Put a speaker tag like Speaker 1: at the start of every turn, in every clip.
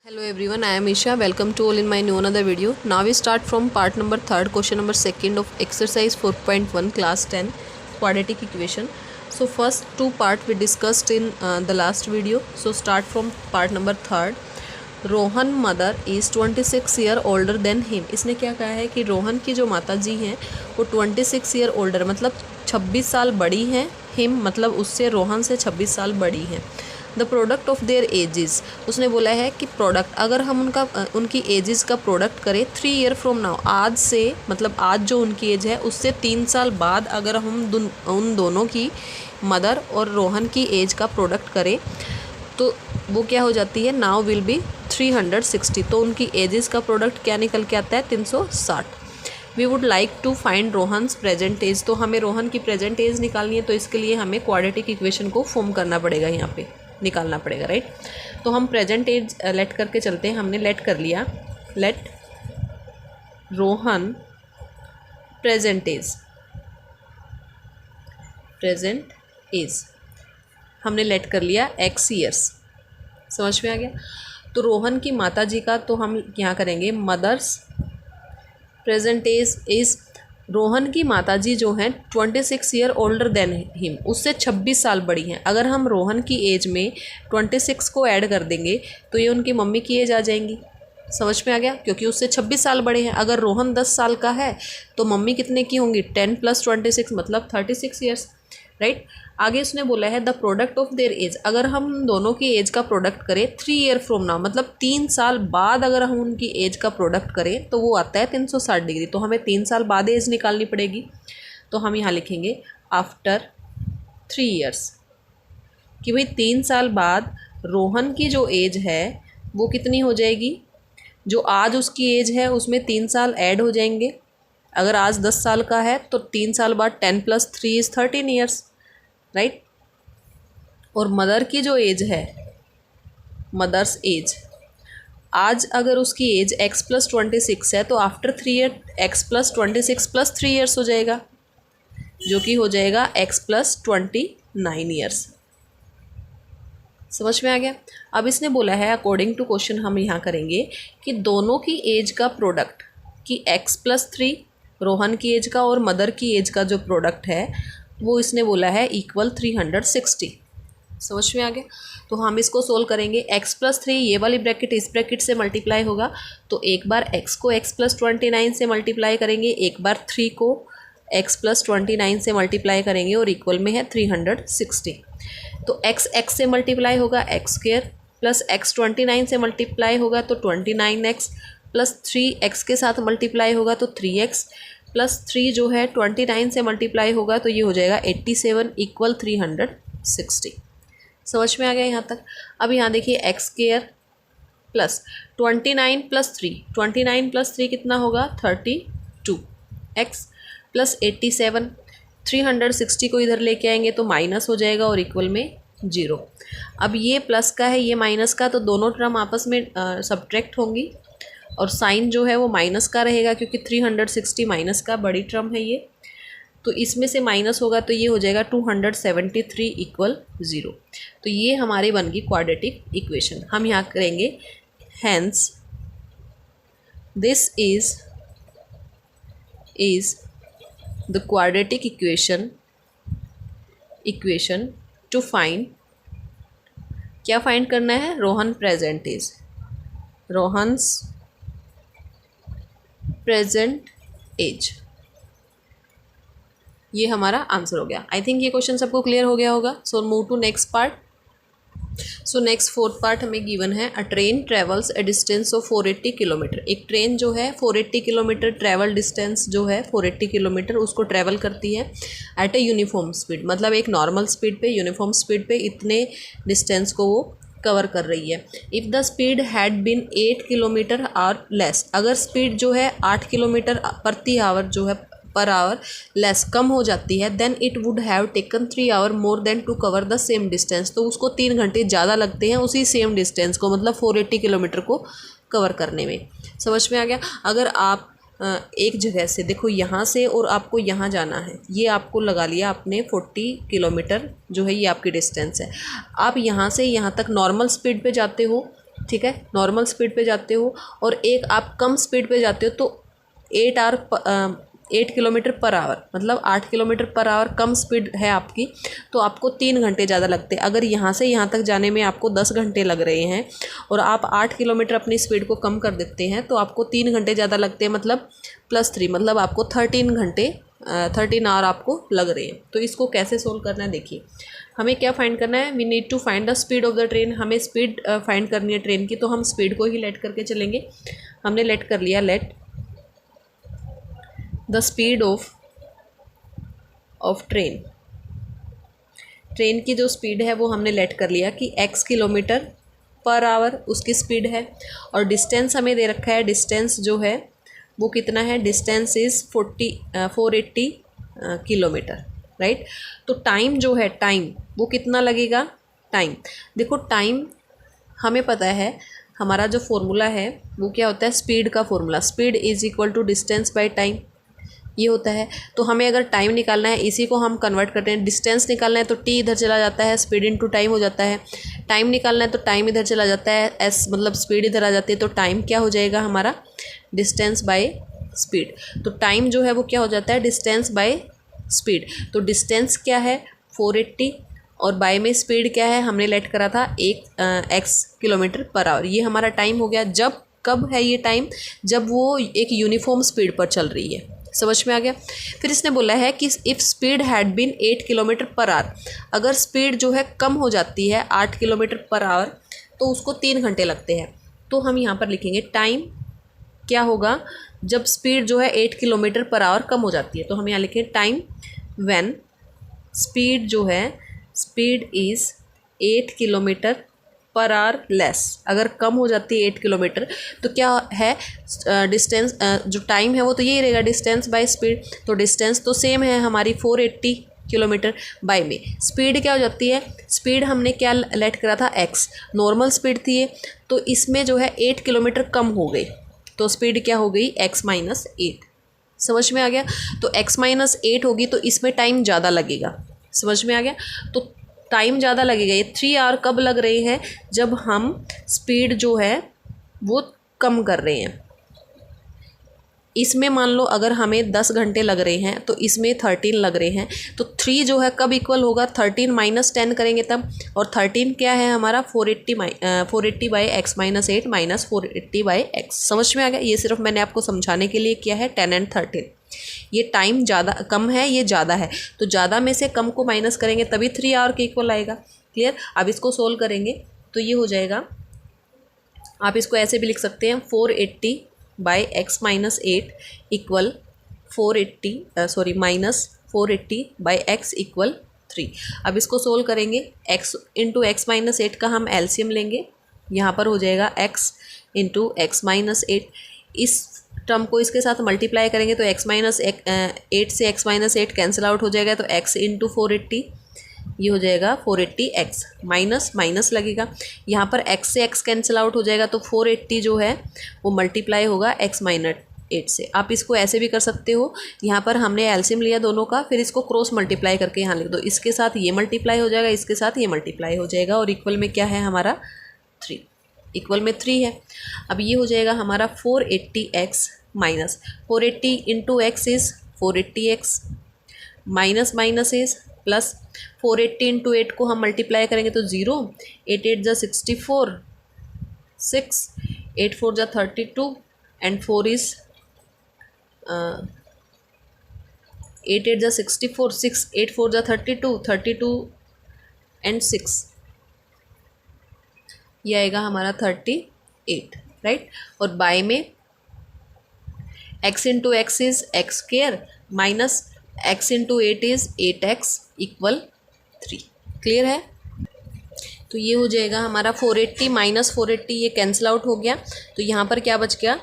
Speaker 1: Hello everyone, I am Isha. Welcome to all in my new another video. Now we start from part number 3rd, question number 2nd of exercise 4.1 class 10 quadratic equation. So first two part we discussed in the last video. So start from part number 3rd. Rohan mother is 26 year older than him. इसने क्या कहा है कि रोहन की जो माता जी हैं वो 26 ईयर ओल्डर मतलब 26 साल बड़ी हैं. हिम मतलब उससे रोहन से 26 साल बड़ी हैं. The product of there edges. उसने बोला है कि प्रोडक्ट अगर हम उनकी एजेस का प्रोडक्ट करें 3 ईयर फ्रॉम नाउ, आज से मतलब आज जो उनकी एज है उससे 3 साल बाद अगर हम उन दोनों की मदर और रोहन की एज का प्रोडक्ट करें तो वो क्या हो जाती है, नाउ विल बी 360. तो उनकी एजेस का प्रोडक्ट क्या निकल के आता है, 360. We would like to find Rohan's present age. तो हमें रोहन की प्रेजेंट एज निकालनी है, तो इसके लिए हमें क्वाड्रेटिक इक्वेशन को फॉर्म करना पड़ेगा, यहाँ पे निकालना पड़ेगा, राइट. तो हम प्रेजेंट एज लेट करके चलते हैं. हमने लेट कर लिया, लेट रोहन प्रेजेंट एज हमने लेट कर लिया x ईयर्स. समझ में आ गया. तो रोहन की माता जी का तो हम यहाँ करेंगे mother's present age is, Rohan की माताजी जो हैं 26 ईयर ओल्डर देन हिम, उससे 26 साल बड़ी हैं. अगर हम रोहन की एज में 26 को ऐड कर देंगे तो ये उनकी मम्मी की एज आ जाएंगी. समझ में आ गया, क्योंकि उससे 26 साल बड़े हैं. अगर रोहन 10 साल का है तो मम्मी कितने की होंगी, 10 + 26 मतलब 36 ईयर्स, राइट. आगे उसने बोला है the product of their age. अगर हम दोनों की एज का प्रोडक्ट करें 3 ईयर फ्रॉम नाउ मतलब 3 साल बाद अगर हम उनकी एज का प्रोडक्ट करें तो वो आता है 360 डिग्री. तो हमें 3 साल बाद एज निकालनी पड़ेगी. तो हम यहाँ लिखेंगे आफ्टर 3 ईयर्स कि भाई 3 साल बाद रोहन की जो एज है वो कितनी हो जाएगी, जो आज उसकी एज है उसमें 3 साल ऐड हो जाएंगे. अगर आज 10 साल का है तो 3 साल बाद 10 + 3 = 13 ईयर्स, राइट. और मदर की जो एज है, मदर्स एज, आज अगर उसकी एज x + 26 है तो आफ्टर 3 ईयर x + 26 + 3 ईयर्स हो जाएगा, जो कि हो जाएगा x + 29 ईयर्स. समझ में आ गया. अब इसने बोला है अकॉर्डिंग टू क्वेश्चन हम यहाँ करेंगे कि दोनों की एज का प्रोडक्ट कि x + 3 रोहन की एज का और मदर की एज का जो प्रोडक्ट है वो इसने बोला है इक्वल 360. समझ में आ गया. तो हम इसको सोल्व करेंगे. x + 3 ये वाली ब्रैकेट इस ब्रैकेट से मल्टीप्लाई होगा, तो एक बार x को x + 29 से मल्टीप्लाई करेंगे, एक बार 3 को x + 29 से मल्टीप्लाई करेंगे और इक्वल में है 360. तो x से मल्टीप्लाई होगा x² प्लस x 29 से मल्टीप्लाई होगा तो 29x प्लस 3x के साथ मल्टीप्लाई होगा तो 3x प्लस 3 जो है 29 से मल्टीप्लाई होगा तो ये हो जाएगा 87 इक्वल 360. समझ में आ गया यहाँ तक. अब यहाँ देखिए x² प्लस 29 + 3, 29 + 3 कितना होगा 32x प्लस 87, 360 को इधर लेके आएंगे तो माइनस हो जाएगा और इक्वल में 0. अब ये प्लस का है ये माइनस का, तो दोनों टर्म आपस में सब्ट्रैक्ट होंगी और साइन जो है वो माइनस का रहेगा क्योंकि 360 माइनस का बड़ी टर्म है ये, तो इसमें से माइनस होगा तो ये हो जाएगा 273 इक्वल 0. तो ये हमारी बन गई क्वाड्रेटिक इक्वेशन. हम यहाँ करेंगे hence this is the quadratic equation to find. क्या फाइंड करना है, Rohan present age, Rohan's present age. ये हमारा आंसर हो गया. आई थिंक ये क्वेश्चन सबको क्लियर हो गया होगा. So move to next part. So next 4th part हमें गिवन है a train travels a distance of 480 kilometre. एक ट्रेन जो है 480 किलोमीटर ट्रैवल डिस्टेंस जो है 480 किलोमीटर उसको ट्रैवल करती है एट ए यूनिफॉर्म स्पीड, मतलब एक नॉर्मल स्पीड पे, यूनिफॉर्म स्पीड पे इतने डिस्टेंस को वो कवर कर रही है. If the speed had been 8 kilometre और लेस, अगर स्पीड जो है 8 किलोमीटर प्रति आवर जो है पर आवर लेस कम हो जाती है, then it would have taken 3 hour more than to cover the same distance. तो उसको 3 घंटे ज़्यादा लगते हैं उसी सेम डिस्टेंस को मतलब 480 किलोमीटर को कवर करने में. समझ में आ गया. अगर आप एक जगह से देखो यहाँ से और आपको यहाँ जाना है, ये आपको लगा लिया आपने 40 किलोमीटर जो है ये आपकी डिस्टेंस है. आप यहाँ से यहाँ तक नॉर्मल स्पीड पे जाते हो ठीक है, नॉर्मल स्पीड पे जाते हो, और एक आप कम स्पीड पे जाते हो तो 8 किलोमीटर पर आवर, मतलब 8 kilometre per our come speed है आपकी, तो आपको 3 घंटे ज़्यादा लगते हैं। अगर यहाँ से यहाँ तक जाने में आपको 10 घंटे लग रहे हैं और आप 8 किलोमीटर अपनी स्पीड को कम कर देते हैं तो आपको 3 घंटे ज़्यादा लगते हैं, मतलब +3, मतलब आपको 13 आवर आपको लग रहे हैं। तो इसको कैसे सोल्व करना है, देखिए हमें क्या फाइंड करना है, we need to find the speed of the train. हमें स्पीड फाइंड करनी है ट्रेन की, तो हम स्पीड को ही लेट करके चलेंगे। हमने लेट कर लिया, let the speed of train की जो स्पीड है वो हमने लेट कर लिया कि x किलोमीटर पर आवर उसकी स्पीड है, और डिस्टेंस हमें दे रखा है, डिस्टेंस जो है वो कितना है, डिस्टेंस इज़ 480 किलोमीटर, राइट। तो टाइम जो है, टाइम वो कितना लगेगा, टाइम देखो, टाइम हमें पता है हमारा जो फॉर्मूला है वो क्या होता है, स्पीड का formula, speed is equal to distance by time, ये होता है। तो हमें अगर टाइम निकालना है, इसी को हम कन्वर्ट करते हैं, डिस्टेंस निकालना है तो टी इधर चला जाता है, स्पीड इनटू टाइम हो जाता है। टाइम निकालना है तो टाइम इधर चला जाता है, एस मतलब स्पीड इधर आ जाती है, तो टाइम क्या हो जाएगा हमारा, डिस्टेंस बाय स्पीड। तो टाइम जो है वो क्या हो जाता है, डिस्टेंस बाय स्पीड। तो डिस्टेंस क्या है 480, और बाय में स्पीड क्या है, हमने लेट करा था x किलोमीटर पर आवर। ये हमारा टाइम हो गया। जब कब है ये टाइम, जब वो एक यूनिफॉर्म स्पीड पर चल रही है, समझ में आ गया। फिर इसने बोला है कि if speed had been 8 kilometre per hour, अगर स्पीड जो है कम हो जाती है 8 किलोमीटर पर आवर तो उसको 3 घंटे लगते हैं। तो हम यहाँ पर लिखेंगे टाइम क्या होगा जब स्पीड जो है 8 किलोमीटर पर आवर कम हो जाती है। तो हम यहाँ लिखें टाइम व्हेन स्पीड जो है, speed is 8 kilometre per our less, अगर कम हो जाती है 8 किलोमीटर तो क्या है, डिस्टेंस जो टाइम है वो तो यही रहेगा, डिस्टेंस बाय स्पीड। तो डिस्टेंस तो सेम है हमारी 480 किलोमीटर, बाय में स्पीड क्या हो जाती है, स्पीड हमने क्या लेट करा था, x, नॉर्मल स्पीड थी ये, तो इसमें जो है 8 किलोमीटर कम हो गई, तो स्पीड क्या हो गई, x-8। समझ में आ गया। तो x-8 होगी तो इसमें टाइम ज़्यादा लगेगा, समझ में आ गया। तो टाइम ज़्यादा लगेगा। ये 3 आवर कब लग रहे हैं, जब हम स्पीड जो है वो कम कर रहे हैं। इसमें मान लो अगर हमें 10 घंटे लग रहे हैं तो इसमें 13 लग रहे हैं, तो 3 जो है कब इक्वल होगा, 13 - 10 करेंगे तब, और 13 क्या है हमारा 480 by x-8 minus 480 by x। समझ में आ गया। ये सिर्फ मैंने आपको समझाने के लिए किया है 10 और 13। ये टाइम ज़्यादा कम है, ये ज़्यादा है, तो ज़्यादा में से कम को माइनस करेंगे तभी 3 आवर के इक्वल आएगा। क्लियर। अब इसको सोल्व करेंगे तो ये हो जाएगा, आप इसको ऐसे भी लिख सकते हैं 480 by x-8 equal -480 by x equal 3। अब इसको सोल्व करेंगे, x इंटू x-8 का हम एलसीएम लेंगे, यहाँ पर हो जाएगा x इंटू x-8। इस टर्म को इसके साथ मल्टीप्लाई करेंगे तो x-8 से x-8 कैंसिल आउट हो जाएगा, तो x इंटू 480 ये हो जाएगा 480x, माइनस माइनस लगेगा, यहाँ पर x से x कैंसिल आउट हो जाएगा, तो 480 जो है वो मल्टीप्लाई होगा x-8 से। आप इसको ऐसे भी कर सकते हो, यहाँ पर हमने एलसीएम लिया दोनों का, फिर इसको क्रॉस मल्टीप्लाई करके यहाँ लिख दो, इसके साथ ये मल्टीप्लाई हो जाएगा, इसके साथ ये मल्टीप्लाई हो जाएगा, और इक्वल में क्या है हमारा 3, इक्वल में 3 है। अब ये हो जाएगा हमारा 480x minus 480 into x is 480x, minus minus is plus, 480 into 8 को हम मल्टीप्लाई करेंगे तो 0, 8 8 जा 64, 6, 8 4 जा 32 एंड 4 इज़ 8 8 जा 64, 6 8 4 जा 32 एंड 6, ये आएगा हमारा 38, राइट। और बाय में x into x is x square minus x into 8 is 8x equal 3। Clear है। तो ये हो जाएगा हमारा 480 माइनस 480, ये कैंसिल आउट हो गया, तो यहाँ पर क्या बच गया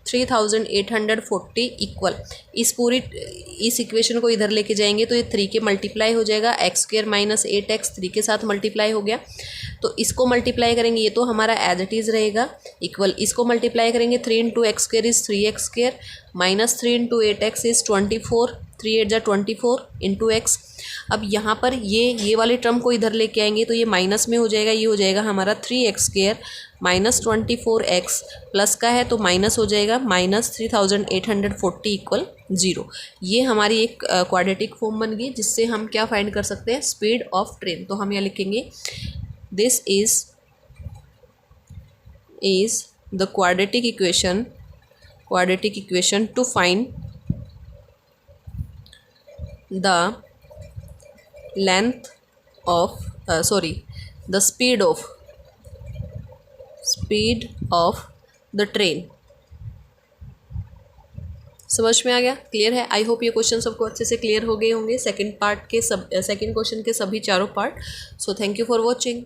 Speaker 1: 3840 इक्वल, इस इक्वेशन को इधर लेके जाएंगे तो ये 3 के मल्टीप्लाई हो जाएगा, x स्क्वायर माइनस 8x 3 के साथ मल्टीप्लाई हो गया, तो इसको मल्टीप्लाई करेंगे, ये तो हमारा एज इट इज़ रहेगा, इक्वल इसको मल्टीप्लाई करेंगे 3 into x square is 3x square minus 3 into 8x is 24, 3 8 जा 24 इंटू एक्स। अब यहाँ पर ये वाले टर्म को इधर लेके आएंगे तो ये माइनस में हो जाएगा, ये हो जाएगा हमारा 3x² माइनस 24x प्लस का है तो माइनस हो जाएगा माइनस 3840 इक्वल 0। ये हमारी एक क्वाड्रेटिक फॉर्म बन गई जिससे हम क्या फाइंड कर सकते हैं, स्पीड ऑफ ट्रेन। तो हम यहाँ लिखेंगे this is the quadratic equation to find the length of the speed of the train। समझ में आ गया, क्लियर है। आई होप ये क्वेश्चन सबको अच्छे से क्लियर हो गए होंगे, सेकंड क्वेश्चन के सभी चारों part. So thank you for watching.